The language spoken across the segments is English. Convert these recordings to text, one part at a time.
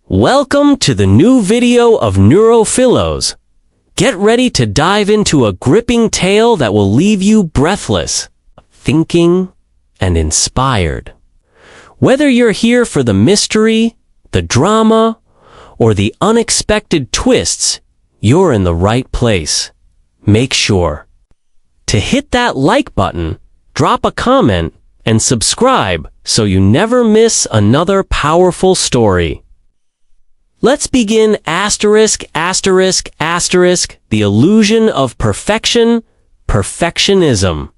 Welcome to the new video of NeuroPhilos. Get ready to dive into a gripping tale that will leave you breathless, thinking, and inspired. Whether you're here for the mystery, the drama, or the unexpected twists, you're in the right place. Make sure to hit that like button, drop a comment, and subscribe so you never miss another powerful story. Let's begin *****, the illusion of perfection, perfectionism.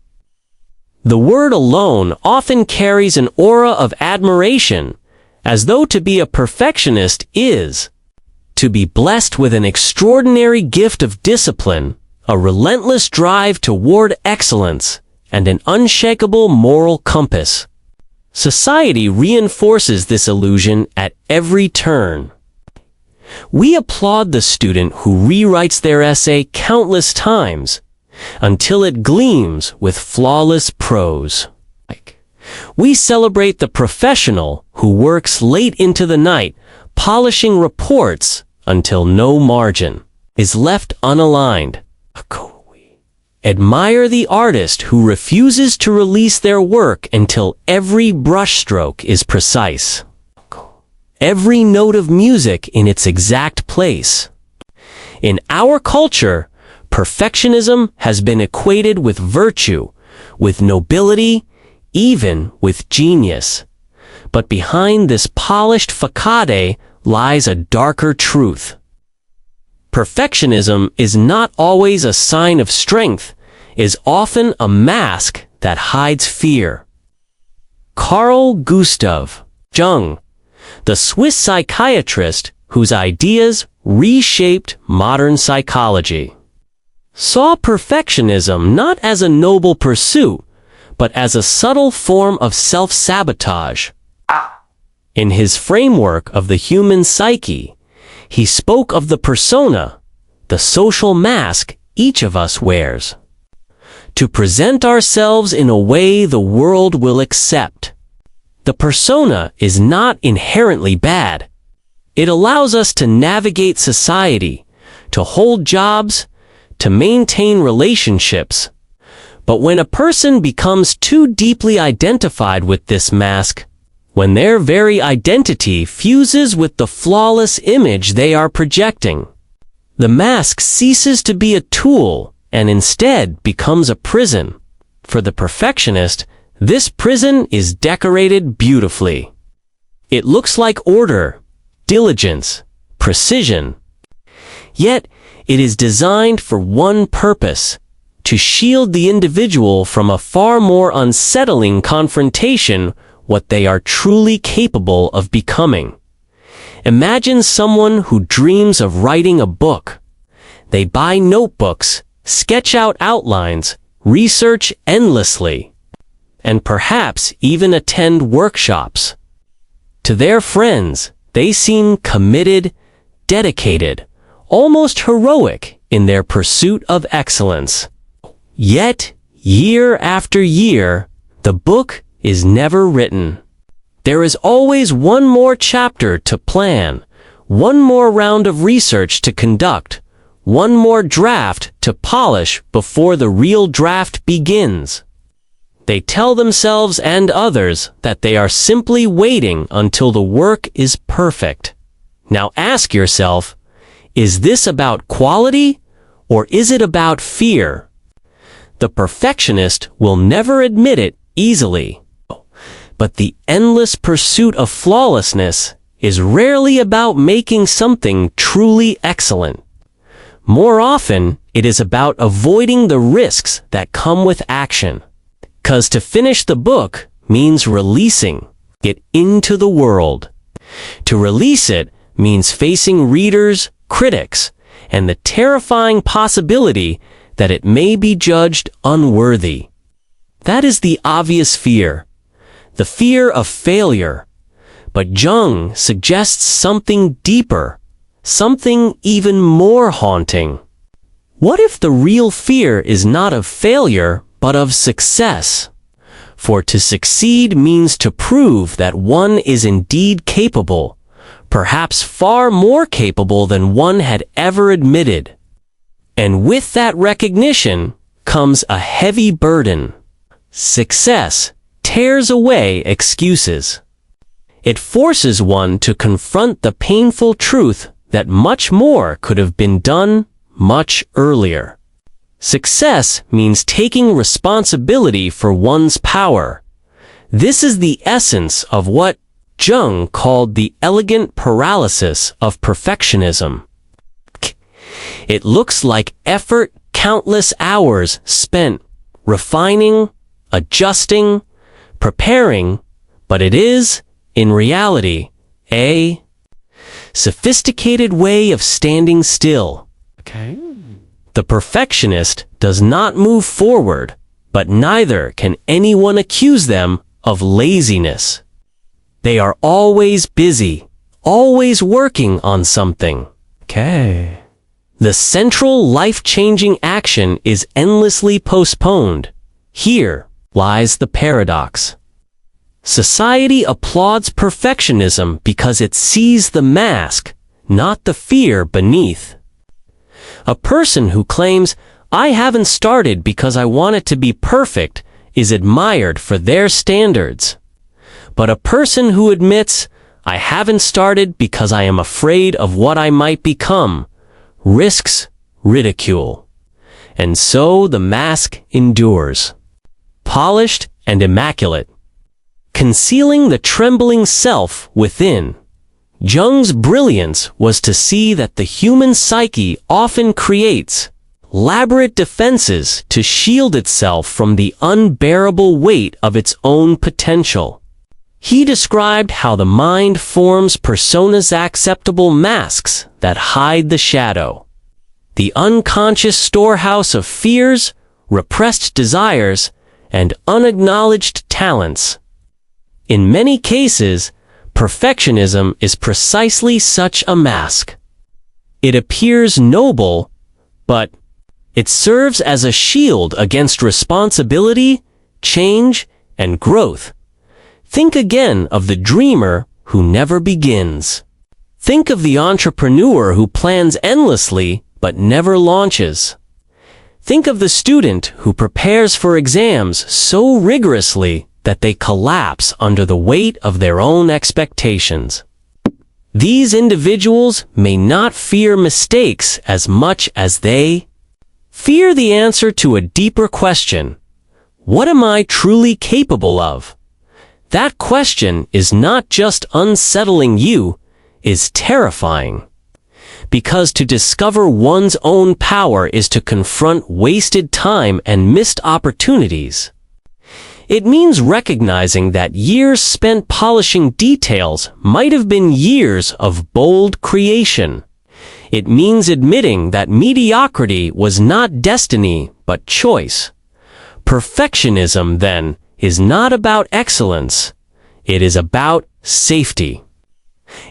The word alone often carries an aura of admiration, as though to be a perfectionist is to be blessed with an extraordinary gift of discipline, a relentless drive toward excellence, and an unshakable moral compass. Society reinforces this illusion at every turn. We applaud the student who rewrites their essay countless times until it gleams with flawless prose. We celebrate the professional who works late into the night polishing reports until no margin is left unaligned. Admire the artist who refuses to release their work until every brushstroke is precise. Every note of music in its exact place. In our culture, perfectionism has been equated with virtue, with nobility, even with genius. But behind this polished facade lies a darker truth. Perfectionism is not always a sign of strength, is often a mask that hides fear. Carl Gustav Jung, the Swiss psychiatrist whose ideas reshaped modern psychology, saw perfectionism not as a noble pursuit, but as a subtle form of self-sabotage. In his framework of the human psyche, he spoke of the persona, the social mask each of us wears, to present ourselves in a way the world will accept. The persona is not inherently bad. It allows us to navigate society, to hold jobs, to maintain relationships. But when a person becomes too deeply identified with this mask, when their very identity fuses with the flawless image they are projecting, the mask ceases to be a tool and instead becomes a prison. For the perfectionist, this prison is decorated beautifully. It looks like order, diligence, precision. Yet, it is designed for one purpose: to shield the individual from a far more unsettling confrontation, what they are truly capable of becoming. Imagine someone who dreams of writing a book. They buy notebooks, sketch out outlines, research endlessly, and perhaps even attend workshops. To their friends, they seem committed, dedicated, almost heroic in their pursuit of excellence. Yet, year after year, the book is never written. There is always one more chapter to plan, one more round of research to conduct, one more draft to polish before the real draft begins. They tell themselves and others that they are simply waiting until the work is perfect. Now ask yourself, is this about quality or is it about fear? The perfectionist will never admit it easily. But the endless pursuit of flawlessness is rarely about making something truly excellent. More often, it is about avoiding the risks that come with action. 'Cause to finish the book means releasing it into the world. To release it means facing readers, critics, and the terrifying possibility that it may be judged unworthy. That is the obvious fear, the fear of failure. But Jung suggests something deeper, something even more haunting. What if the real fear is not of failure, but of success? For to succeed means to prove that one is indeed capable, perhaps far more capable than one had ever admitted. And with that recognition comes a heavy burden. Success tears away excuses. It forces one to confront the painful truth that much more could have been done much earlier. Success means taking responsibility for one's power. This is the essence of what Jung called the elegant paralysis of perfectionism. It looks like effort, countless hours spent refining, adjusting, preparing, but it is, in reality, a sophisticated way of standing still. Okay. The perfectionist does not move forward, but neither can anyone accuse them of laziness. They are always busy, always working on something. Okay. The central life-changing action is endlessly postponed. Here lies the paradox. Society applauds perfectionism because it sees the mask, not the fear beneath. A person who claims, "I haven't started because I want it to be perfect," is admired for their standards. But a person who admits, "I haven't started because I am afraid of what I might become," risks ridicule. And so the mask endures. Polished and immaculate, concealing the trembling self within. Jung's brilliance was to see that the human psyche often creates elaborate defenses to shield itself from the unbearable weight of its own potential. He described how the mind forms personas, acceptable masks that hide the shadow. The unconscious storehouse of fears, repressed desires, and unacknowledged talents. In many cases, perfectionism is precisely such a mask. It appears noble, but it serves as a shield against responsibility, change, and growth. Think again of the dreamer who never begins. Think of the entrepreneur who plans endlessly but never launches. Think of the student who prepares for exams so rigorously that they collapse under the weight of their own expectations. These individuals may not fear mistakes as much as they fear the answer to a deeper question. What am I truly capable of? That question is not just unsettling you, is terrifying. Because to discover one's own power is to confront wasted time and missed opportunities. It means recognizing that years spent polishing details might have been years of bold creation. It means admitting that mediocrity was not destiny, but choice. Perfectionism, then, is not about excellence. It is about safety.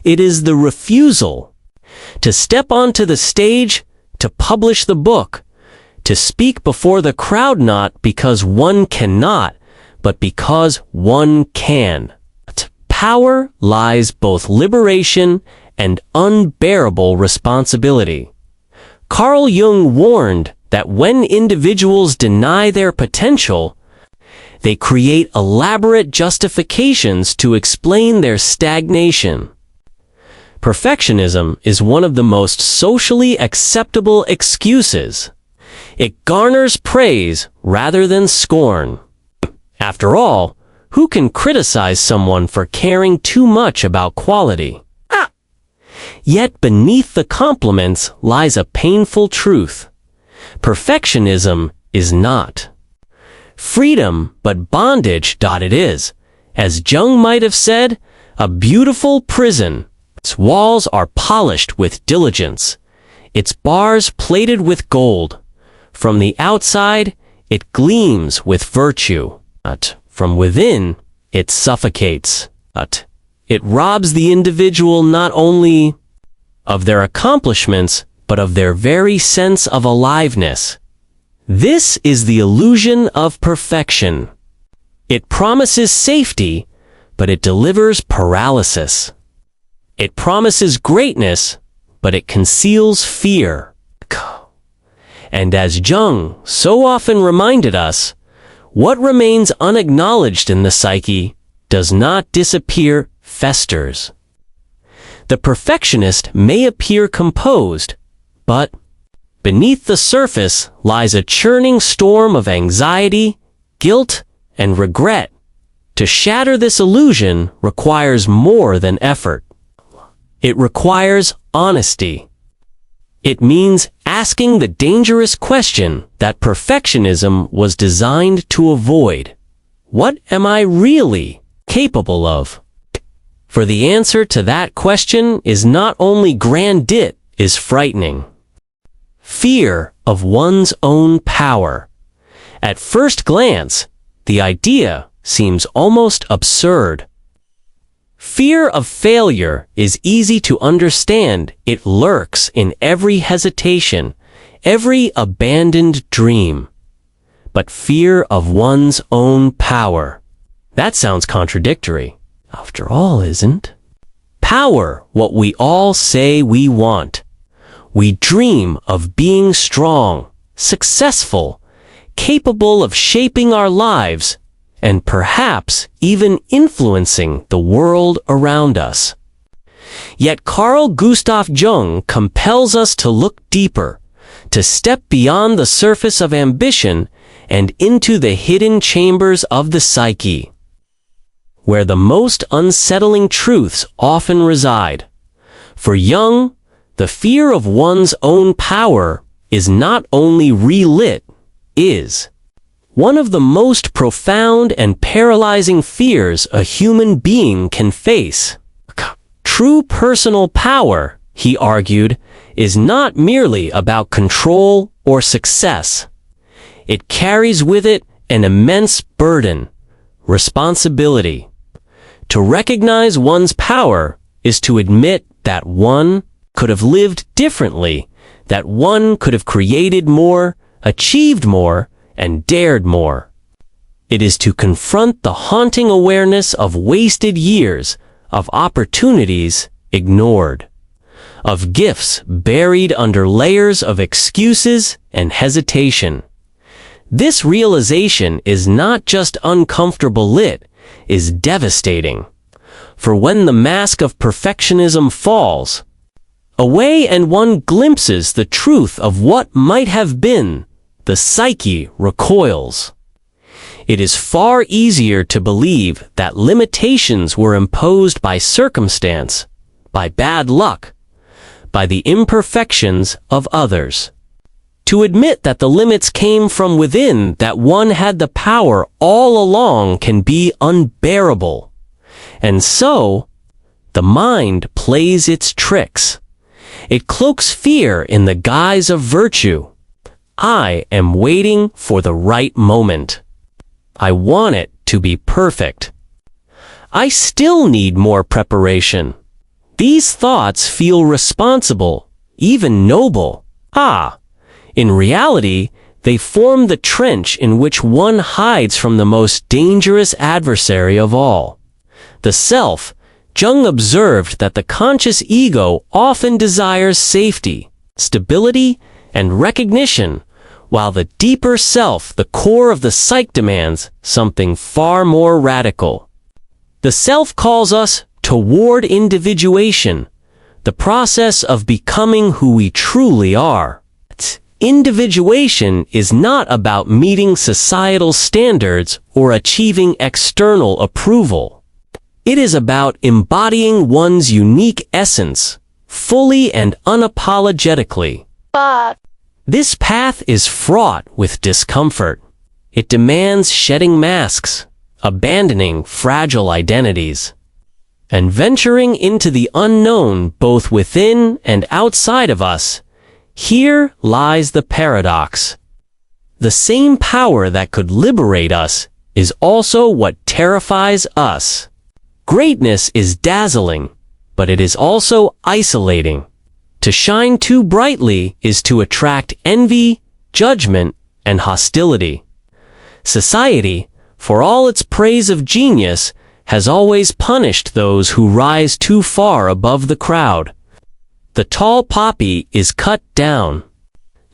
It is the refusal to step onto the stage, to publish the book, to speak before the crowd not because one cannot, but because one can. Power lies both liberation and unbearable responsibility. Carl Jung warned that when individuals deny their potential, they create elaborate justifications to explain their stagnation. Perfectionism is one of the most socially acceptable excuses. It garners praise rather than scorn. After all, who can criticize someone for caring too much about quality? Yet beneath the compliments lies a painful truth. Perfectionism is not freedom, but bondage. It is, as Jung might have said, a beautiful prison. Its walls are polished with diligence, its bars plated with gold. From the outside, it gleams with virtue. But from within, it suffocates. But it robs the individual not only of their accomplishments, but of their very sense of aliveness. This is the illusion of perfection. It promises safety, but it delivers paralysis. It promises greatness, but it conceals fear. And as Jung so often reminded us, what remains unacknowledged in the psyche does not disappear, festers. The perfectionist may appear composed, but beneath the surface lies a churning storm of anxiety, guilt, and regret. To shatter this illusion requires more than effort. It requires honesty. It means asking the dangerous question that perfectionism was designed to avoid. What am I really capable of? For the answer to that question is not only grand, it is frightening. Fear of one's own power. At first glance, the idea seems almost absurd. Fear of failure is easy to understand. It lurks in every hesitation, every abandoned dream. But fear of one's own power. That sounds contradictory. After all, isn't? Power, what we all say we want. We dream of being strong, successful, capable of shaping our lives, and perhaps even influencing the world around us. Yet Carl Gustav Jung compels us to look deeper, to step beyond the surface of ambition and into the hidden chambers of the psyche, where the most unsettling truths often reside. For Jung, the fear of one's own power is not only relit, is one of the most profound and paralyzing fears a human being can face. True personal power, he argued, is not merely about control or success. It carries with it an immense burden, responsibility. To recognize one's power is to admit that one could have lived differently, that one could have created more, achieved more, and dared more. It is to confront the haunting awareness of wasted years, of opportunities ignored, of gifts buried under layers of excuses and hesitation. This realization is not just uncomfortable, it is devastating. For when the mask of perfectionism falls away and one glimpses the truth of what might have been, the psyche recoils. It is far easier to believe that limitations were imposed by circumstance, by bad luck, by the imperfections of others. To admit that the limits came from within, that one had the power all along, can be unbearable. And so, the mind plays its tricks. It cloaks fear in the guise of virtue. I am waiting for the right moment. I want it to be perfect. I still need more preparation. These thoughts feel responsible, even noble. In reality, they form the trench in which one hides from the most dangerous adversary of all, the self. Jung observed that the conscious ego often desires safety, stability, and recognition, while the deeper self, the core of the psyche, demands something far more radical. The self calls us toward individuation, the process of becoming who we truly are. Individuation is not about meeting societal standards or achieving external approval. It is about embodying one's unique essence, fully and unapologetically. But this path is fraught with discomfort. It demands shedding masks, abandoning fragile identities, and venturing into the unknown both within and outside of us. Here lies the paradox. The same power that could liberate us is also what terrifies us. Greatness is dazzling, but it is also isolating. To shine too brightly is to attract envy, judgment, and hostility. Society, for all its praise of genius, has always punished those who rise too far above the crowd. The tall poppy is cut down.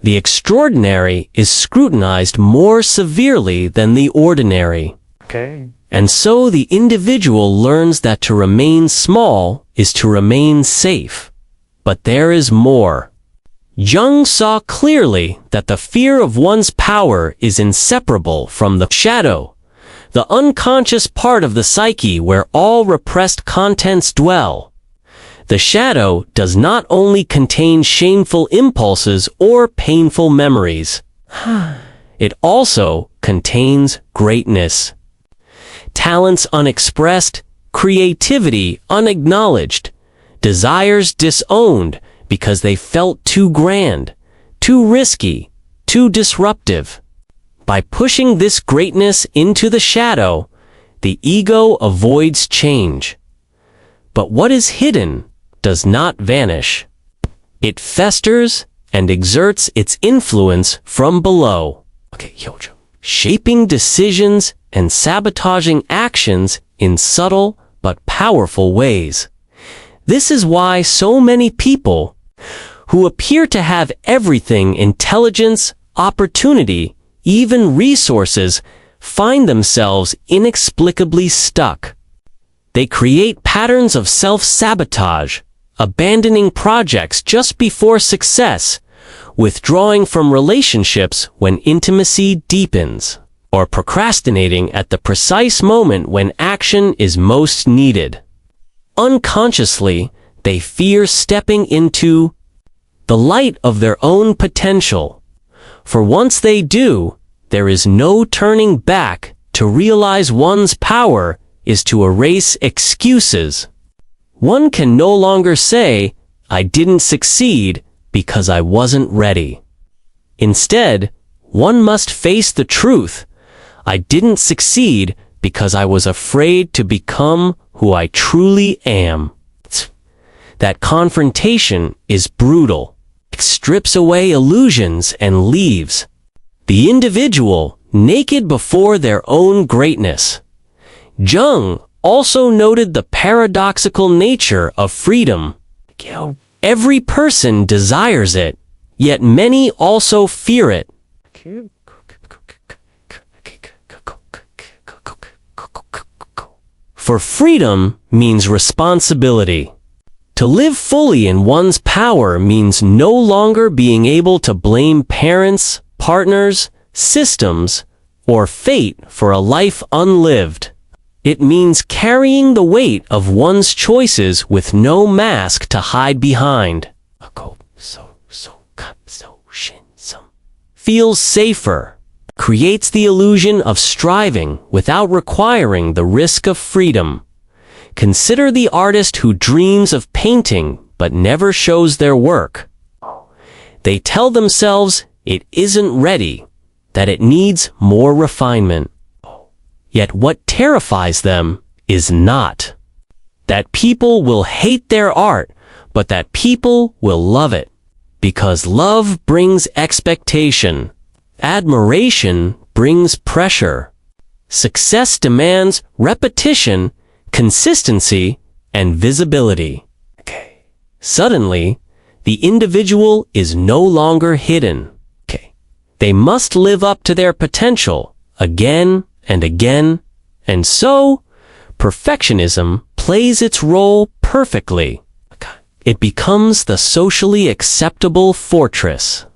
The extraordinary is scrutinized more severely than the ordinary. Okay. And so the individual learns that to remain small is to remain safe. But there is more. Jung saw clearly that the fear of one's power is inseparable from the shadow, the unconscious part of the psyche where all repressed contents dwell. The shadow does not only contain shameful impulses or painful memories. It also contains greatness. Talents unexpressed, creativity unacknowledged, desires disowned because they felt too grand, too risky, too disruptive. By pushing this greatness into the shadow, the ego avoids change. But what is hidden does not vanish. It festers and exerts its influence from below, shaping decisions and sabotaging actions in subtle but powerful ways. This is why so many people who appear to have everything, intelligence, opportunity, even resources, find themselves inexplicably stuck. They create patterns of self-sabotage, abandoning projects just before success, withdrawing from relationships when intimacy deepens, or procrastinating at the precise moment when action is most needed. Unconsciously, they fear stepping into the light of their own potential. For once they do, there is no turning back. To realize one's power is to erase excuses. One can no longer say, "I didn't succeed because I wasn't ready." Instead, one must face the truth. I didn't succeed because I was afraid to become who I truly am. That confrontation is brutal. It strips away illusions and leaves the individual naked before their own greatness. Jung also noted the paradoxical nature of freedom. Every person desires it, yet many also fear it. For freedom means responsibility. To live fully in one's power means no longer being able to blame parents, partners, systems, or fate for a life unlived. It means carrying the weight of one's choices with no mask to hide behind. Feels safer. Creates the illusion of striving without requiring the risk of freedom. Consider the artist who dreams of painting but never shows their work. They tell themselves it isn't ready, that it needs more refinement. Yet what terrifies them is not that people will hate their art, but that people will love it. Because love brings expectation. Admiration brings pressure. Success demands repetition, consistency, and visibility. Suddenly, the individual is no longer hidden. They must live up to their potential again and again, and so perfectionism plays its role perfectly. It becomes the socially acceptable fortress.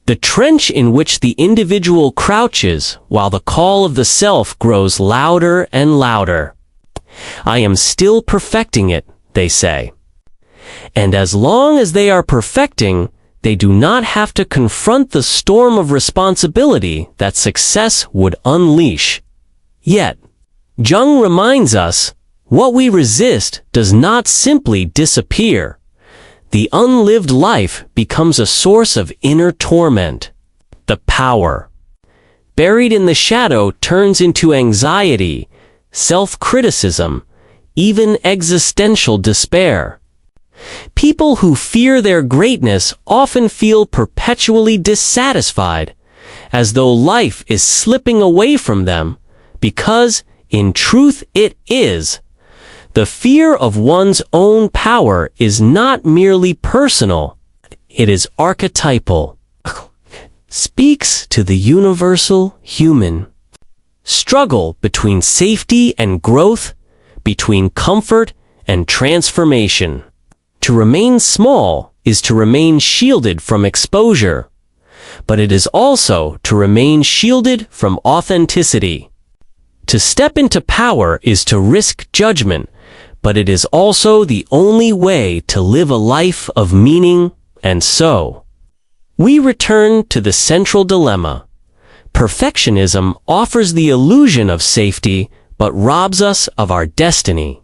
The trench in which the individual crouches while the call of the self grows louder and louder. I am still perfecting it, they say. And as long as they are perfecting, they do not have to confront the storm of responsibility that success would unleash. Yet, Jung reminds us, what we resist does not simply disappear. The unlived life becomes a source of inner torment. The power buried in the shadow turns into anxiety, self-criticism, even existential despair. People who fear their greatness often feel perpetually dissatisfied, as though life is slipping away from them, because in truth it is. The fear of one's own power is not merely personal, it is archetypal. Speaks to the universal human struggle between safety and growth, between comfort and transformation. To remain small is to remain shielded from exposure, but it is also to remain shielded from authenticity. To step into power is to risk judgment, but it is also the only way to live a life of meaning, and so we return to the central dilemma. Perfectionism offers the illusion of safety, but robs us of our destiny.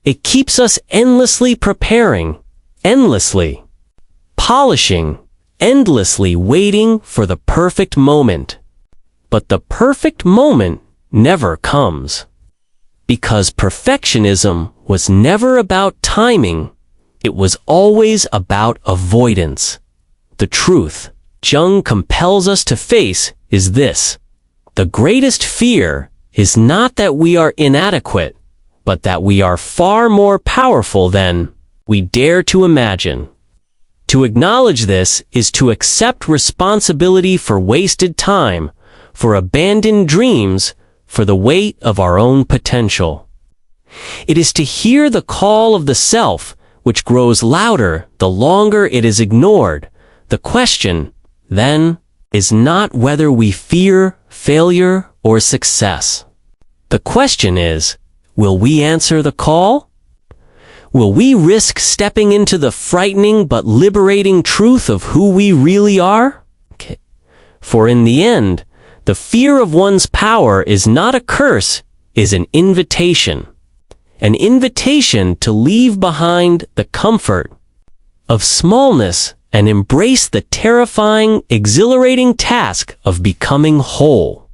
It keeps us endlessly preparing, endlessly polishing, endlessly waiting for the perfect moment. But the perfect moment never comes. Because perfectionism was never about timing, it was always about avoidance. The truth Jung compels us to face is this: the greatest fear is not that we are inadequate, but that we are far more powerful than we dare to imagine. To acknowledge this is to accept responsibility for wasted time, for abandoned dreams, for the weight of our own potential. It is to hear the call of the self, which grows louder the longer it is ignored. The question, then, is not whether we fear failure or success. The question is, will we answer the call? Will we risk stepping into the frightening but liberating truth of who we really are? For in the end, the fear of one's power is not a curse, is an invitation. An invitation to leave behind the comfort of smallness and embrace the terrifying, exhilarating task of becoming whole.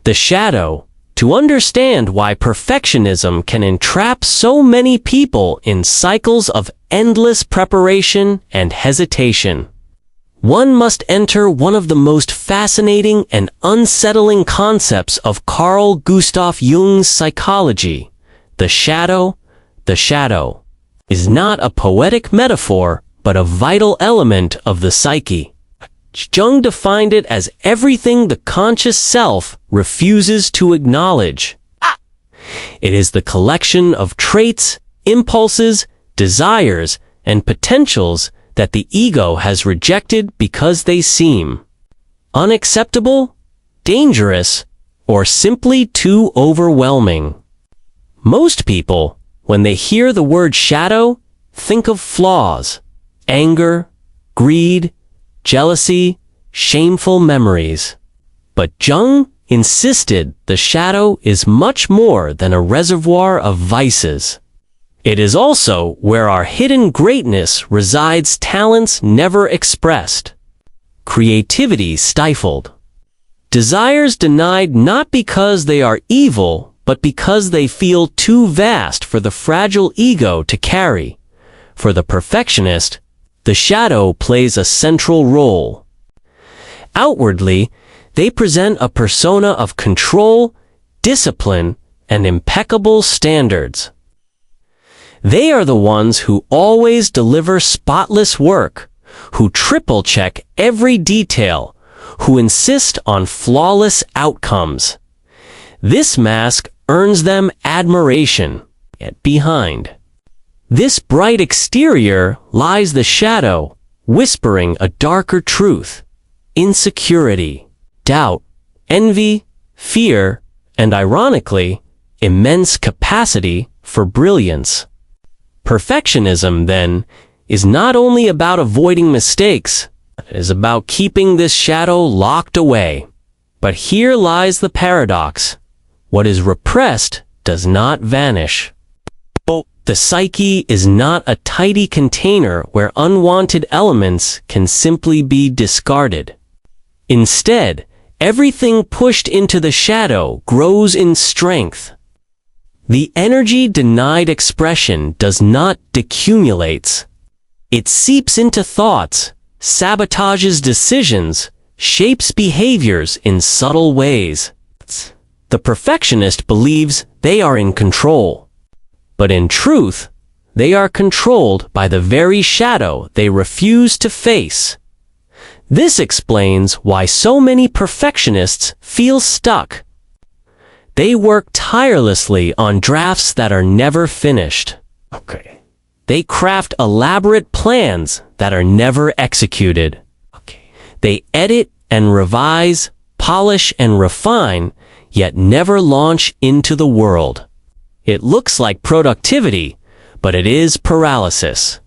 The shadow. To understand why perfectionism can entrap so many people in cycles of endless preparation and hesitation, one must enter one of the most fascinating and unsettling concepts of Carl Gustav Jung's psychology. The shadow is not a poetic metaphor, but a vital element of the psyche. Jung defined it as everything the conscious self refuses to acknowledge. It is the collection of traits, impulses, desires, and potentials that the ego has rejected because they seem unacceptable, dangerous, or simply too overwhelming. Most people, when they hear the word shadow, think of flaws, anger, greed, jealousy, shameful memories. But Jung insisted the shadow is much more than a reservoir of vices. It is also where our hidden greatness resides, talents never expressed, creativity stifled, desires denied not because they are evil, but because they feel too vast for the fragile ego to carry. For the perfectionist, the shadow plays a central role. Outwardly, they present a persona of control, discipline, and impeccable standards. They are the ones who always deliver spotless work, who triple-check every detail, who insist on flawless outcomes. This mask earns them admiration, yet behind this bright exterior lies the shadow, whispering a darker truth: insecurity, doubt, envy, fear, and ironically, immense capacity for brilliance. Perfectionism, then, is not only about avoiding mistakes, it is about keeping this shadow locked away. But here lies the paradox. What is repressed does not vanish. The psyche is not a tidy container where unwanted elements can simply be discarded. Instead, everything pushed into the shadow grows in strength. The energy denied expression does not decumulates. It seeps into thoughts, sabotages decisions, shapes behaviors in subtle ways. The perfectionist believes they are in control. But in truth, they are controlled by the very shadow they refuse to face. This explains why so many perfectionists feel stuck. They work tirelessly on drafts that are never finished. They craft elaborate plans that are never executed. They edit and revise, polish and refine, yet never launch into the world. It looks like productivity, but it is paralysis.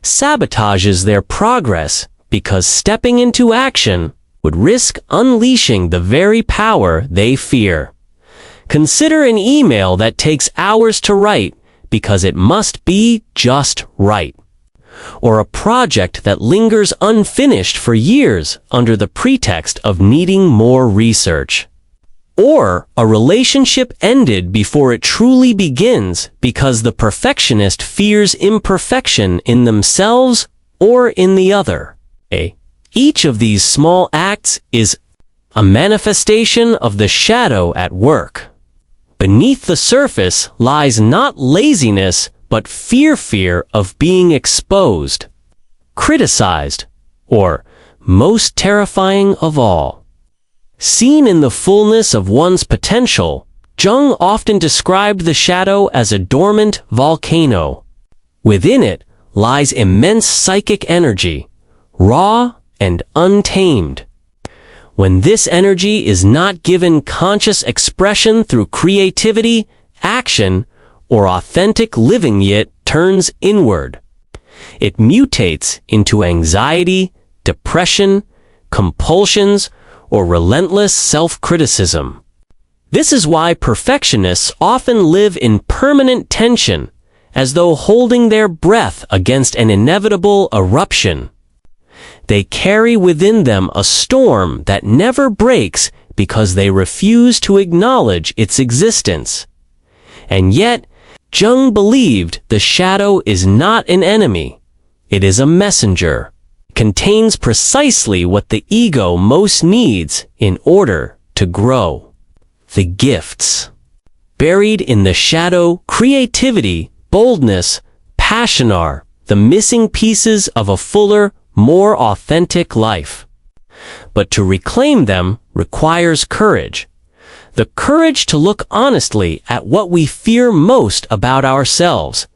Sabotages their progress because stepping into action would risk unleashing the very power they fear. Consider an email that takes hours to write because it must be just right. Or a project that lingers unfinished for years under the pretext of needing more research. Or a relationship ended before it truly begins because the perfectionist fears imperfection in themselves or in the other. Each of these small acts is a manifestation of the shadow at work. Beneath the surface lies not laziness, but fear of being exposed, criticized, or, most terrifying of all, seen in the fullness of one's potential. Jung often described the shadow as a dormant volcano. Within it lies immense psychic energy, raw and untamed. When this energy is not given conscious expression through creativity, action, or authentic living, it turns inward. It mutates into anxiety, depression, compulsions, or relentless self-criticism. This is why perfectionists often live in permanent tension, as though holding their breath against an inevitable eruption. They carry within them a storm that never breaks because they refuse to acknowledge its existence. And yet, Jung believed the shadow is not an enemy. It is a messenger. It contains precisely what the ego most needs in order to grow. The gifts. Buried in the shadow, creativity, boldness, passion are the missing pieces of a fuller, more authentic life. But to reclaim them requires courage. The courage to look honestly at what we fear most about ourselves.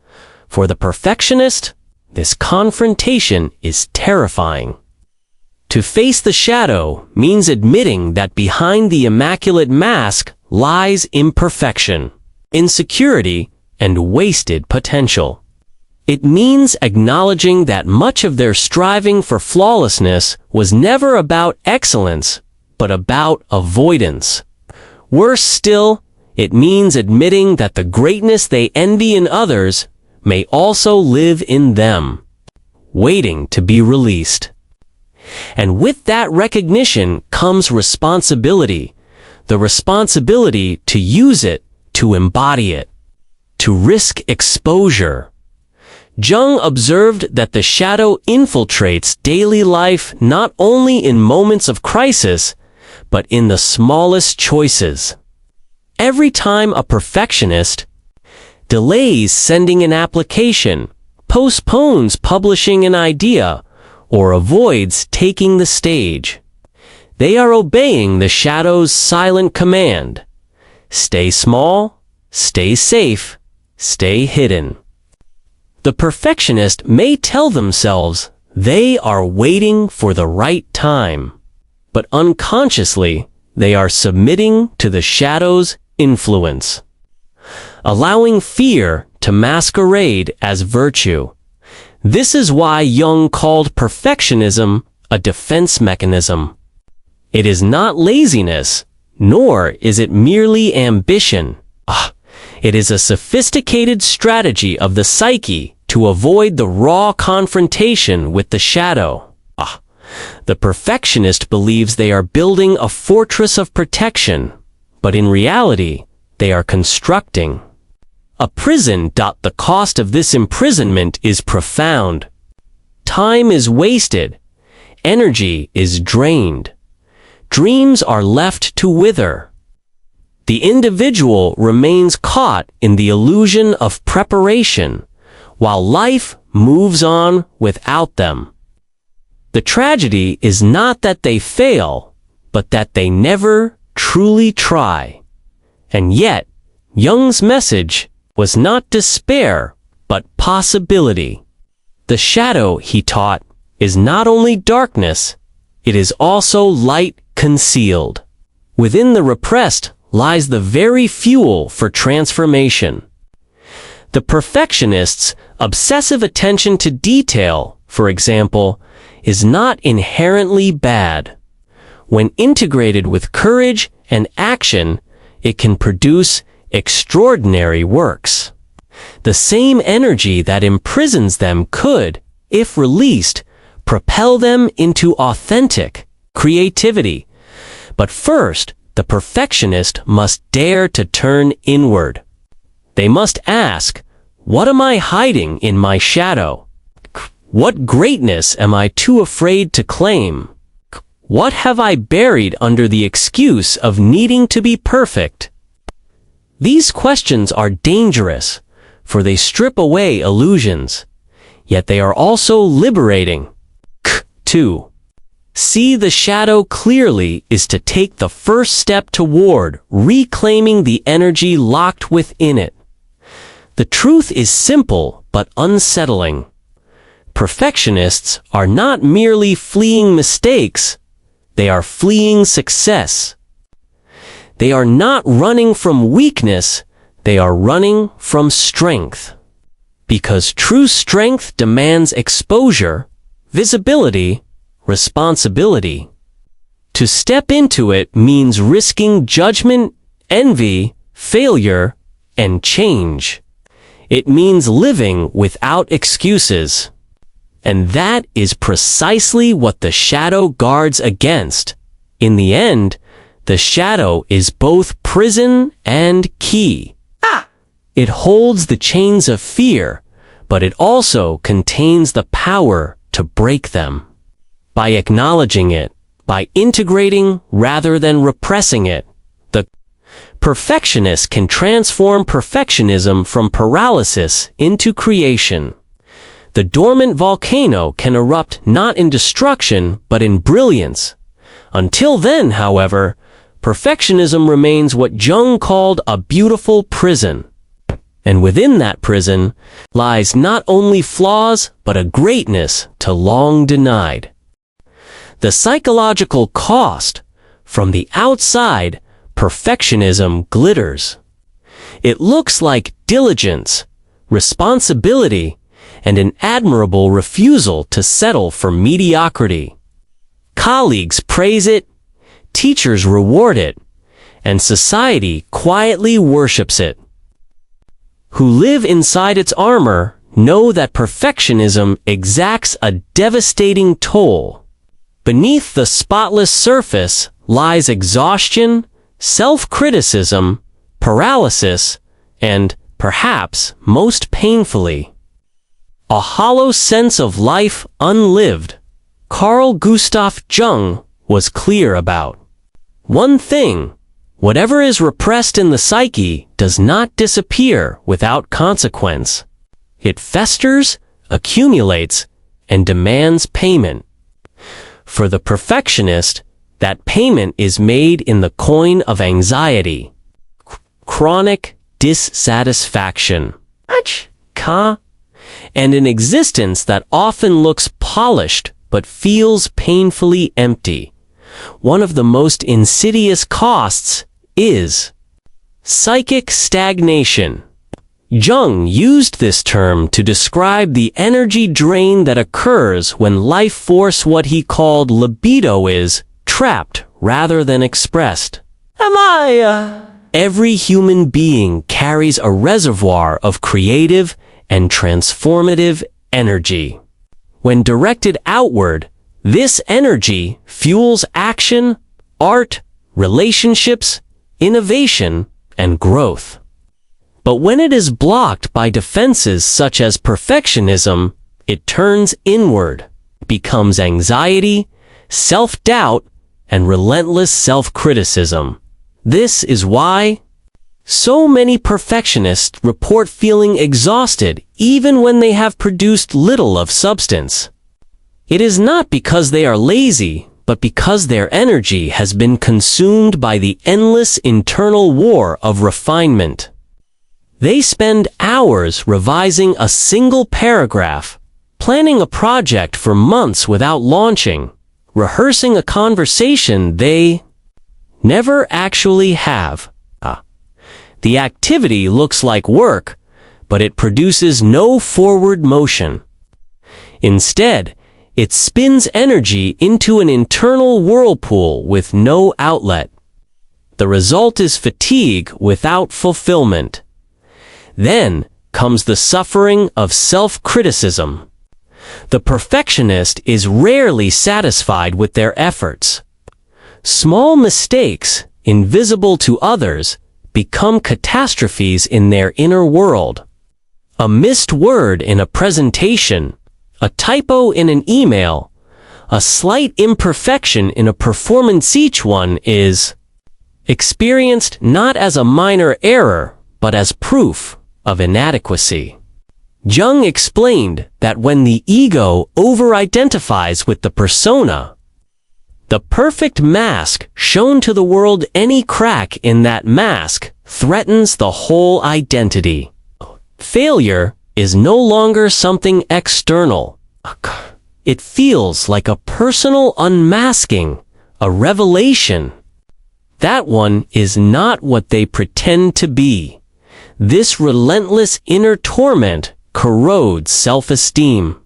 For the perfectionist, this confrontation is terrifying. To face the shadow means admitting that behind the immaculate mask lies imperfection, insecurity, and wasted potential. It means acknowledging that much of their striving for flawlessness was never about excellence, but about avoidance. Worse still, it means admitting that the greatness they envy in others may also live in them, waiting to be released. And with that recognition comes responsibility, the responsibility to use it, to embody it, to risk exposure. Jung observed that the shadow infiltrates daily life not only in moments of crisis, but in the smallest choices. Every time a perfectionist delays sending an application, postpones publishing an idea, or avoids taking the stage, they are obeying the shadow's silent command. Stay small, stay safe, stay hidden. The perfectionist may tell themselves they are waiting for the right time, but unconsciously they are submitting to the shadow's influence, allowing fear to masquerade as virtue. This is why Jung called perfectionism a defense mechanism. It is not laziness, nor is it merely ambition. It is a sophisticated strategy of the psyche to avoid the raw confrontation with the shadow. The perfectionist believes they are building a fortress of protection, but in reality, they are constructing a prison. The cost of this imprisonment is profound. Time is wasted, energy is drained, dreams are left to wither, The individual remains caught in the illusion of preparation, while life moves on without them. The tragedy is not that they fail, but that they never truly try. And yet, Jung's message was not despair, but possibility. The shadow, he taught, is not only darkness, it is also light concealed. Within the repressed lies the very fuel for transformation. The perfectionist's obsessive attention to detail, for example, is not inherently bad. When integrated with courage and action, it can produce extraordinary works. The same energy that imprisons them could, if released, propel them into authentic creativity. But first, the perfectionist must dare to turn inward. They must ask, what am I hiding in my shadow? What greatness am I too afraid to claim? What have I buried under the excuse of needing to be perfect? These questions are dangerous, for they strip away illusions, yet they are also liberating. To see the shadow clearly is to take the first step toward reclaiming the energy locked within it. The truth is simple but unsettling. Perfectionists are not merely fleeing mistakes, they are fleeing success. They are not running from weakness, they are running from strength. Because true strength demands exposure, visibility, responsibility. To step into it means risking judgment, envy, failure, and change. It means living without excuses. And that is precisely what the shadow guards against. In the end, the shadow is both prison and key. It holds the chains of fear, but it also contains the power to break them. By acknowledging it, by integrating rather than repressing it, the perfectionist can transform perfectionism from paralysis into creation. The dormant volcano can erupt not in destruction, but in brilliance. Until then, however, perfectionism remains what Jung called a beautiful prison. And within that prison lies not only flaws, but a greatness too long denied. The psychological cost. From the outside, perfectionism glitters. It looks like diligence, responsibility, and an admirable refusal to settle for mediocrity. Colleagues praise it, teachers reward it, and society quietly worships it. Who live inside its armor know that perfectionism exacts a devastating toll. Beneath the spotless surface lies exhaustion, self-criticism, paralysis, and, perhaps most painfully, a hollow sense of life unlived. Carl Gustav Jung was clear about one thing: whatever is repressed in the psyche does not disappear without consequence. It festers, accumulates, and demands payment. For the perfectionist, that payment is made in the coin of anxiety, chronic dissatisfaction, and an existence that often looks polished but feels painfully empty. One of the most insidious costs is psychic stagnation. Jung used this term to describe the energy drain that occurs when life force, what he called libido, is trapped rather than expressed. Every human being carries a reservoir of creative and transformative energy. When directed outward, this energy fuels action, art, relationships, innovation, and growth. But when it is blocked by defenses such as perfectionism, it turns inward, becomes anxiety, self-doubt, and relentless self-criticism. This is why so many perfectionists report feeling exhausted even when they have produced little of substance. It is not because they are lazy, but because their energy has been consumed by the endless internal war of refinement. They spend hours revising a single paragraph, planning a project for months without launching, rehearsing a conversation they never actually have. The activity looks like work, but it produces no forward motion. Instead, it spins energy into an internal whirlpool with no outlet. The result is fatigue without fulfillment. Then comes the suffering of self-criticism. The perfectionist is rarely satisfied with their efforts. Small mistakes, invisible to others, become catastrophes in their inner world. A missed word in a presentation, a typo in an email, a slight imperfection in a performance, each one is experienced not as a minor error, but as proof of inadequacy. Jung explained that when the ego over-identifies with the persona, the perfect mask shown to the world, any crack in that mask threatens the whole identity. Failure is no longer something external. It feels like a personal unmasking, a revelation. That one is not what they pretend to be. This relentless inner torment corrodes self-esteem.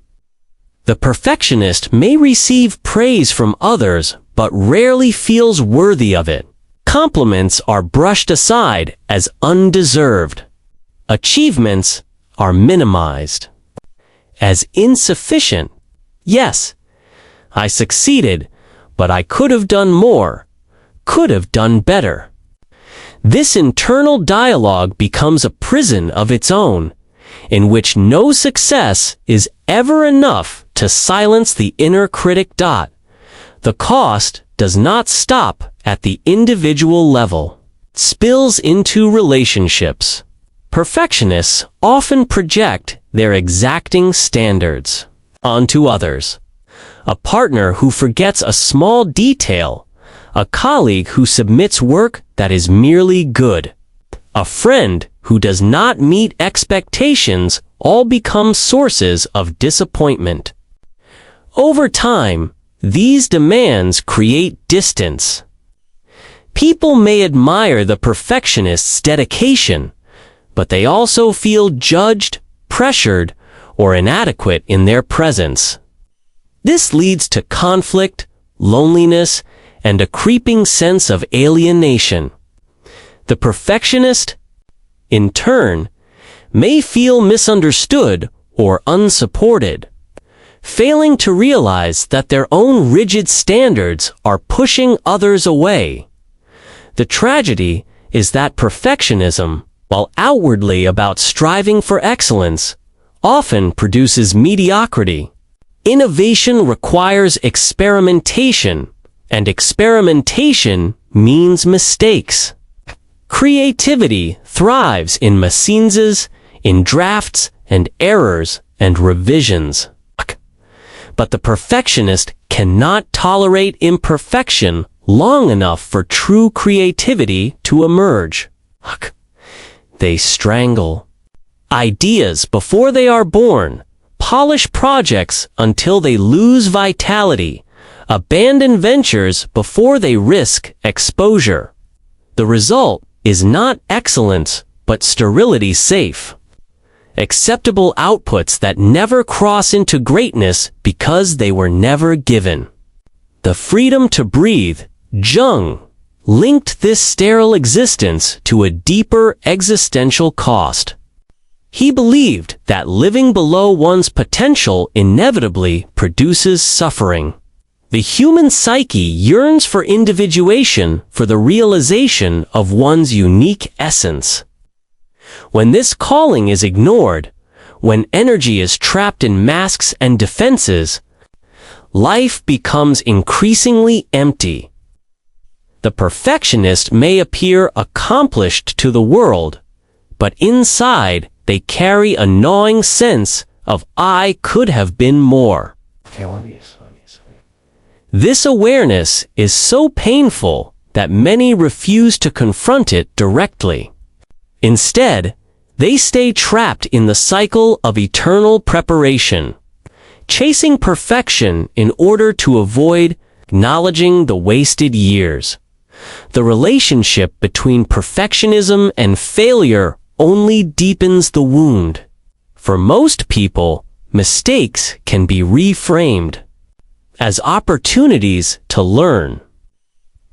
The perfectionist may receive praise from others, but rarely feels worthy of it. Compliments are brushed aside as undeserved. Achievements are minimized as insufficient. Yes, I succeeded, but I could have done more, could have done better. This internal dialogue becomes a prison of its own, in which no success is ever enough to silence the inner critic. The cost does not stop at the individual level. Spills into relationships. Perfectionists often project their exacting standards onto others. A partner who forgets a small detail, a colleague who submits work that is merely good, a friend who does not meet expectations, all become sources of disappointment. Over time, these demands create distance. People may admire the perfectionist's dedication, but they also feel judged, pressured, or inadequate in their presence. This leads to conflict, loneliness, and a creeping sense of alienation. The perfectionist, in turn, may feel misunderstood or unsupported, failing to realize that their own rigid standards are pushing others away. The tragedy is that perfectionism, while outwardly about striving for excellence, often produces mediocrity. Innovation requires experimentation, and experimentation means mistakes. Creativity thrives in machines, in drafts and errors and revisions. But the perfectionist cannot tolerate imperfection long enough for true creativity to emerge. They strangle ideas before they are born, polish projects until they lose vitality, abandon ventures before they risk exposure. The result is not excellence, but sterility safe. Acceptable outputs that never cross into greatness because they were never given. The freedom to breathe, Jung linked this sterile existence to a deeper existential cost. He believed that living below one's potential inevitably produces suffering. The human psyche yearns for individuation, for the realization of one's unique essence. When this calling is ignored, when energy is trapped in masks and defenses, life becomes increasingly empty. The perfectionist may appear accomplished to the world, but inside they carry a gnawing sense of "I could have been more." This awareness is so painful that many refuse to confront it directly. Instead, they stay trapped in the cycle of eternal preparation, chasing perfection in order to avoid acknowledging the wasted years. The relationship between perfectionism and failure only deepens the wound. For most people, mistakes can be reframed as opportunities to learn.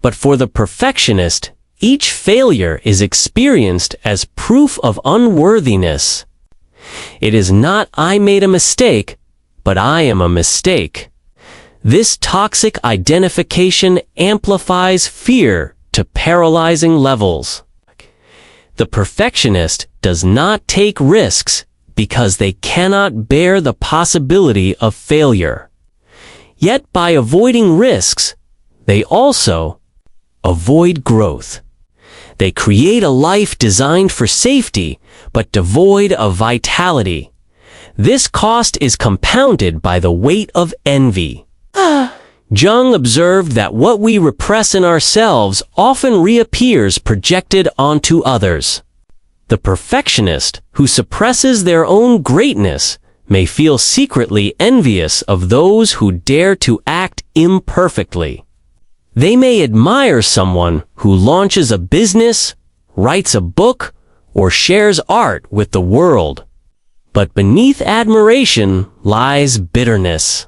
But for the perfectionist, each failure is experienced as proof of unworthiness. It is not "I made a mistake," but "I am a mistake." This toxic identification amplifies fear to paralyzing levels. The perfectionist does not take risks because they cannot bear the possibility of failure. Yet by avoiding risks, they also avoid growth. They create a life designed for safety, but devoid of vitality. This cost is compounded by the weight of envy. Jung observed that what we repress in ourselves often reappears projected onto others. The perfectionist who suppresses their own greatness may feel secretly envious of those who dare to act imperfectly. They may admire someone who launches a business, writes a book, or shares art with the world. But beneath admiration lies bitterness.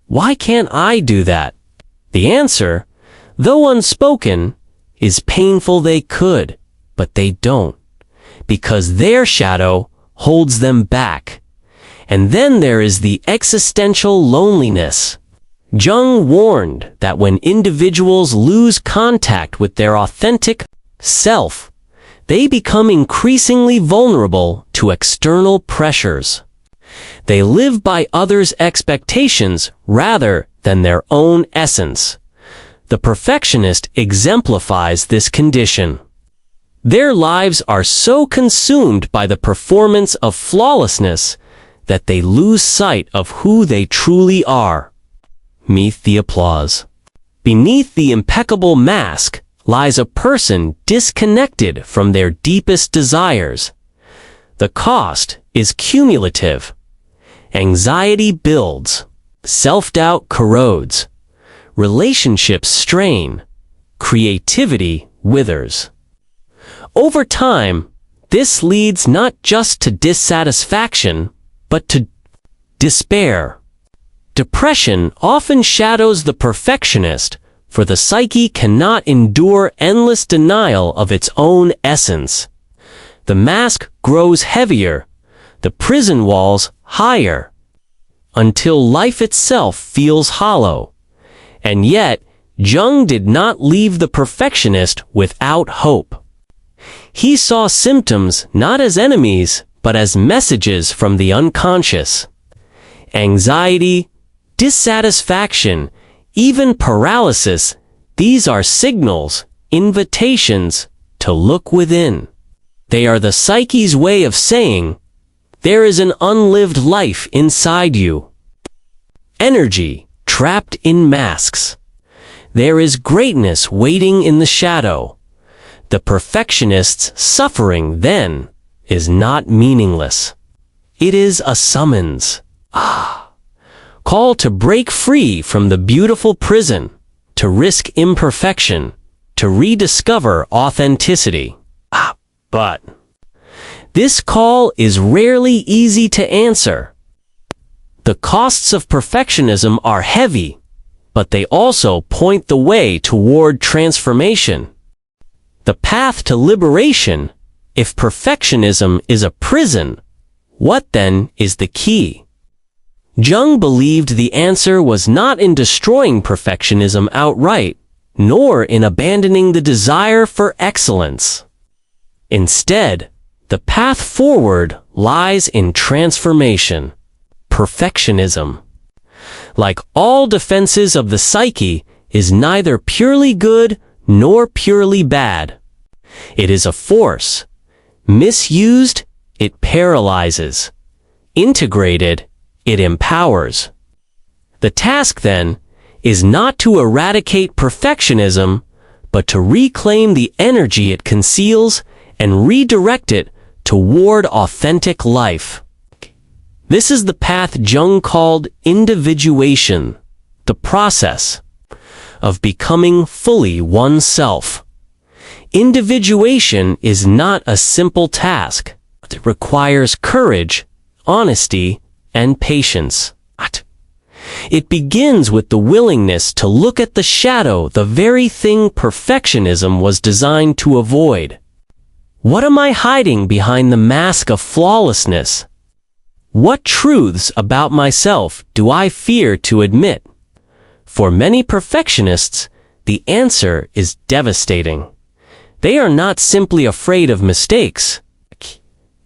Why can't I do that? The answer, though unspoken, is painful. They could, but they don't, because their shadow holds them back. And then there is the existential loneliness. Jung warned that when individuals lose contact with their authentic self, they become increasingly vulnerable to external pressures. They live by others' expectations rather than their own essence. The perfectionist exemplifies this condition. Their lives are so consumed by the performance of flawlessness that they lose sight of who they truly are. Beneath the applause. Beneath the impeccable mask lies a person disconnected from their deepest desires. The cost is cumulative. Anxiety builds, self-doubt corrodes, relationships strain, creativity withers. Over time, this leads not just to dissatisfaction, but to despair. Depression often shadows the perfectionist, for the psyche cannot endure endless denial of its own essence. The mask grows heavier, the prison walls higher, until life itself feels hollow. And yet, Jung did not leave the perfectionist without hope. He saw symptoms not as enemies, but as messages from the unconscious. Anxiety, dissatisfaction, even paralysis, these are signals, invitations to look within. They are the psyche's way of saying, there is an unlived life inside you. Energy trapped in masks. There is greatness waiting in the shadow. The perfectionist's suffering, then, is not meaningless. It is a summons. Call to break free from the beautiful prison, to risk imperfection, to rediscover authenticity. But this call is rarely easy to answer. The costs of perfectionism are heavy, but they also point the way toward transformation. The path to liberation. If perfectionism is a prison, what then is the key? Jung believed the answer was not in destroying perfectionism outright, nor in abandoning the desire for excellence. Instead, the path forward lies in transformation. Perfectionism, like all defenses of the psyche, is neither purely good nor purely bad. It is a force. Misused, it paralyzes. Integrated, it empowers. The task, then, is not to eradicate perfectionism, but to reclaim the energy it conceals and redirect it toward authentic life. This is the path Jung called individuation, the process of becoming fully oneself. Individuation is not a simple task. It requires courage, honesty, and patience. It begins with the willingness to look at the shadow, the very thing perfectionism was designed to avoid. What am I hiding behind the mask of flawlessness? What truths about myself do I fear to admit? For many perfectionists, the answer is devastating. They are not simply afraid of mistakes.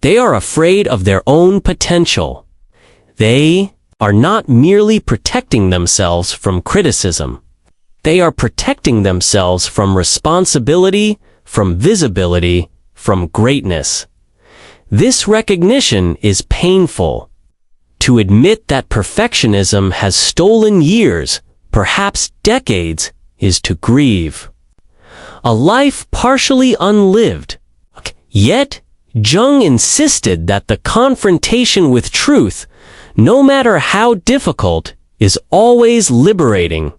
They are afraid of their own potential. They are not merely protecting themselves from criticism. They are protecting themselves from responsibility, from visibility, from greatness. This recognition is painful. To admit that perfectionism has stolen years, perhaps decades, is to grieve. A life partially unlived. Yet, Jung insisted that the confrontation with truth, no matter how difficult, is always liberating.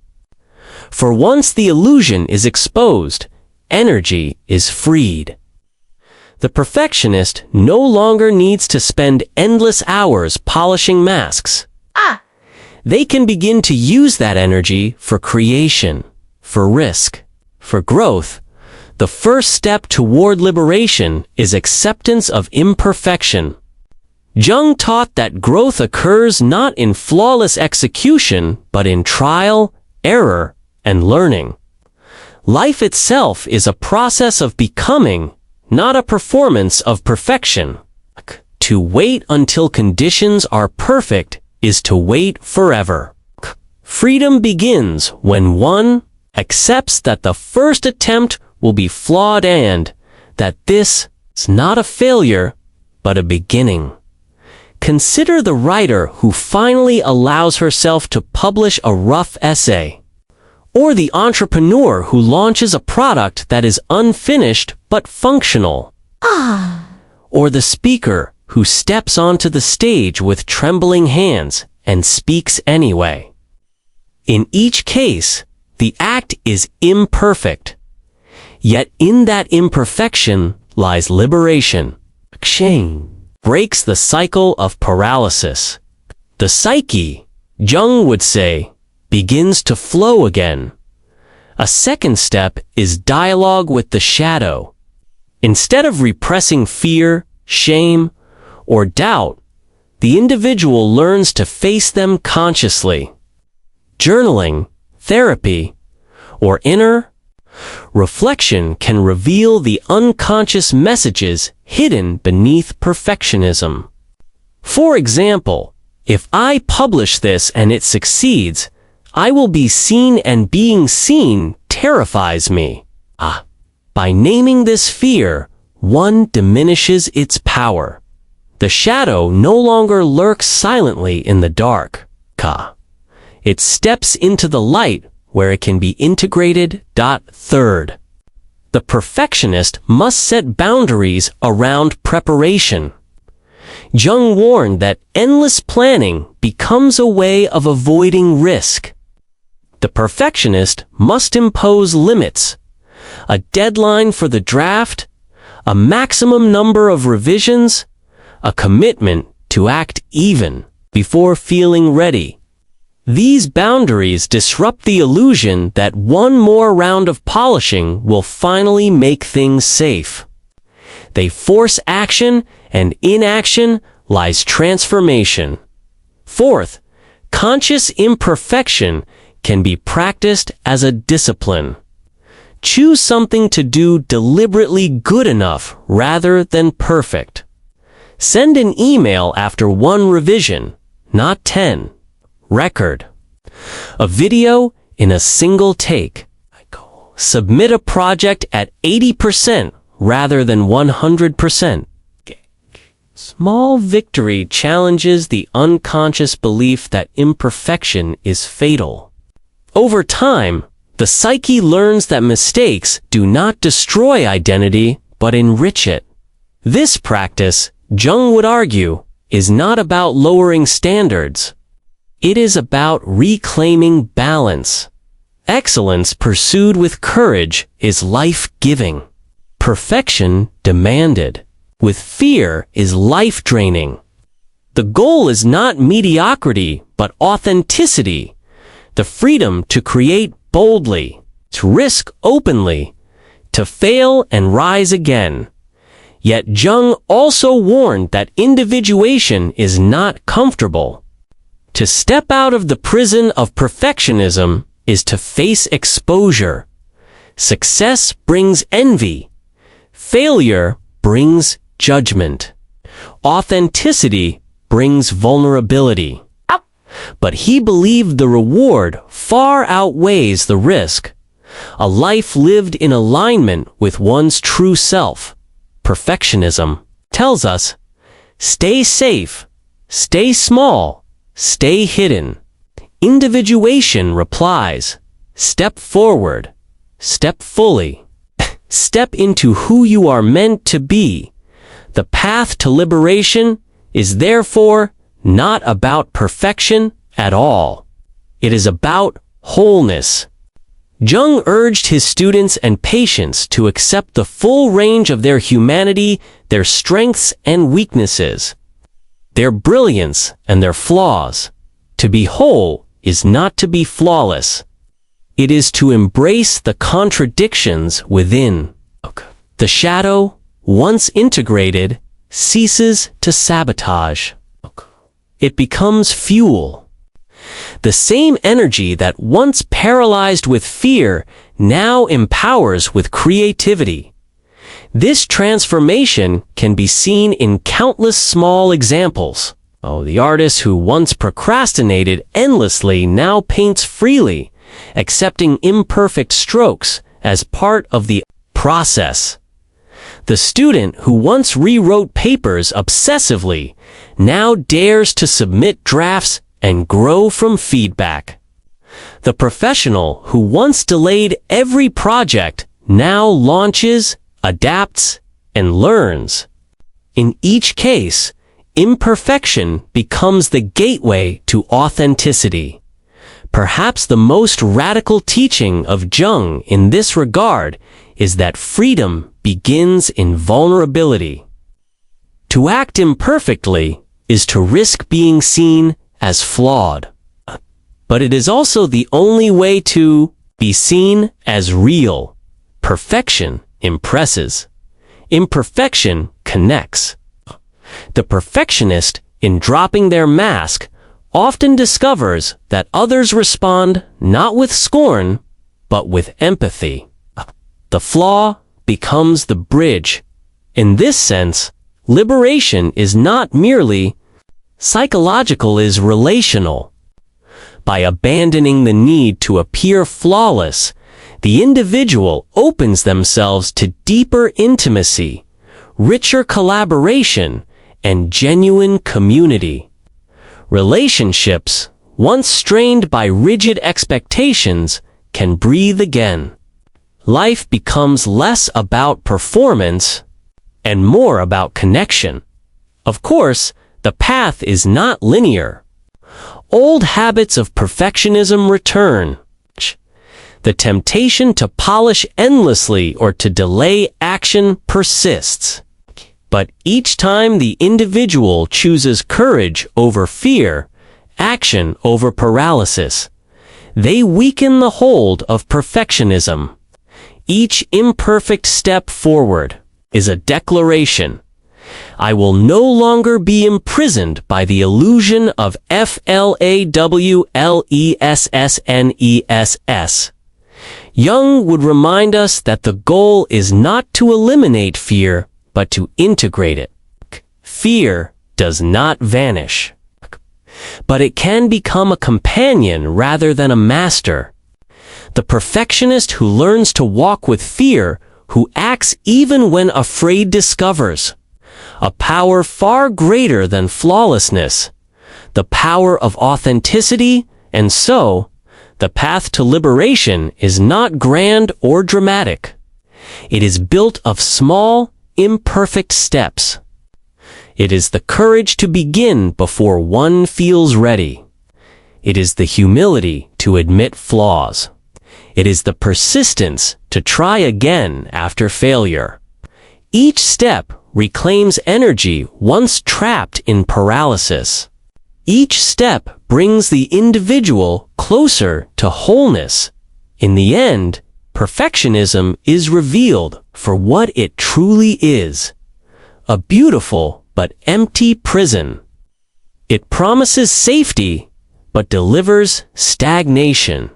For once the illusion is exposed, energy is freed. The perfectionist no longer needs to spend endless hours polishing masks. They can begin to use that energy for creation, for risk, for growth. The first step toward liberation is acceptance of imperfection. Jung taught that growth occurs not in flawless execution, but in trial, error, and learning. Life itself is a process of becoming, not a performance of perfection. To wait until conditions are perfect is to wait forever. Freedom begins when one accepts that the first attempt will be flawed and that this is not a failure, but a beginning. Consider the writer who finally allows herself to publish a rough essay, or the entrepreneur who launches a product that is unfinished but functional, or the speaker who steps onto the stage with trembling hands and speaks anyway. In each case, the act is imperfect. Yet in that imperfection lies liberation. Shame breaks the cycle of paralysis. The psyche, Jung would say, begins to flow again. A second step is dialogue with the shadow. Instead of repressing fear, shame, or doubt, the individual learns to face them consciously. Journaling, therapy, or inner reflection can reveal the unconscious messages hidden beneath perfectionism. For example, if I publish this and it succeeds, I will be seen, and being seen terrifies me. By naming this fear, one diminishes its power. The shadow no longer lurks silently in the dark. It steps into the light where it can be integrated. Third, the perfectionist must set boundaries around preparation. Jung warned that endless planning becomes a way of avoiding risk. The perfectionist must impose limits, a deadline for the draft, a maximum number of revisions, a commitment to act even before feeling ready. These boundaries disrupt the illusion that one more round of polishing will finally make things safe. They force action, and in action lies transformation. Fourth, conscious imperfection can be practiced as a discipline. Choose something to do deliberately good enough rather than perfect. Send an email after one revision, not 10. Record a video in a single take. submit a project at 80% rather than 100%. Small victory challenges the unconscious belief that imperfection is fatal. Over time, the psyche learns that mistakes do not destroy identity, but enrich it. This practice, Jung would argue, is not about lowering standards. It is about reclaiming balance. Excellence pursued with courage is life-giving. Perfection demanded with fear is life-draining. The goal is not mediocrity, but authenticity, the freedom to create boldly, to risk openly, to fail and rise again. Yet Jung also warned that individuation is not comfortable. To step out of the prison of perfectionism is to face exposure. Success brings envy. Failure brings judgment. Authenticity brings vulnerability. But he believed the reward far outweighs the risk. A life lived in alignment with one's true self. Perfectionism tells us, stay safe, stay small, stay hidden. Individuation replies, step forward, step fully, step into who you are meant to be. The path to liberation is therefore not about perfection at all. It is about wholeness. Jung urged his students and patients to accept the full range of their humanity, their strengths and weaknesses, their brilliance and their flaws. To be whole is not to be flawless. It is to embrace the contradictions within. The shadow, once integrated, ceases to sabotage. It becomes fuel. The same energy that once paralyzed with fear now empowers with creativity. This transformation can be seen in countless small examples. The artist who once procrastinated endlessly now paints freely, accepting imperfect strokes as part of the process. The student who once rewrote papers obsessively now dares to submit drafts and grow from feedback. The professional who once delayed every project now launches, adapts, and learns. In each case, imperfection becomes the gateway to authenticity. Perhaps the most radical teaching of Jung in this regard is that freedom begins in vulnerability. To act imperfectly is to risk being seen as flawed. But it is also the only way to be seen as real. Perfection impresses. Imperfection connects. The perfectionist, in dropping their mask, often discovers that others respond not with scorn, but with empathy. The flaw becomes the bridge. In this sense, liberation is not merely psychological, is relational. By abandoning the need to appear flawless, the individual opens themselves to deeper intimacy, richer collaboration, and genuine community. Relationships, once strained by rigid expectations, can breathe again. Life becomes less about performance and more about connection. Of course, the path is not linear. Old habits of perfectionism return. The temptation to polish endlessly or to delay action persists. But each time the individual chooses courage over fear, action over paralysis, they weaken the hold of perfectionism. Each imperfect step forward is a declaration. I will no longer be imprisoned by the illusion of flawlessness. Jung would remind us that the goal is not to eliminate fear, but to integrate it. Fear does not vanish, but it can become a companion rather than a master. The perfectionist who learns to walk with fear, who acts even when afraid, discovers a power far greater than flawlessness, the power of authenticity, and so, the path to liberation is not grand or dramatic. It is built of small, imperfect steps. It is the courage to begin before one feels ready. It is the humility to admit flaws. It is the persistence to try again after failure. Each step reclaims energy once trapped in paralysis. Each step brings the individual closer to wholeness. In the end, perfectionism is revealed for what it truly is: a beautiful but empty prison. It promises safety, but delivers stagnation.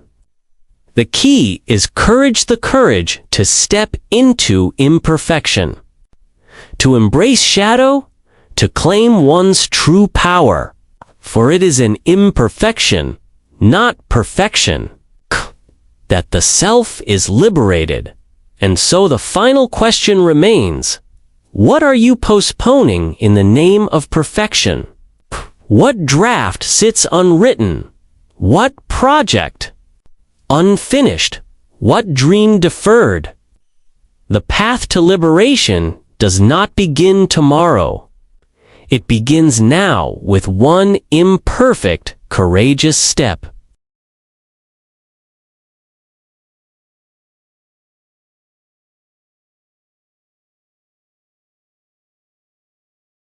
The key is the courage to step into imperfection, to embrace shadow, to claim one's true power, for it is an imperfection, not perfection, that the self is liberated. And so the final question remains: what are you postponing in the name of perfection? What draft sits unwritten? What project unfinished? What dream deferred? The path to liberation does not begin tomorrow. It begins now with one imperfect, courageous step.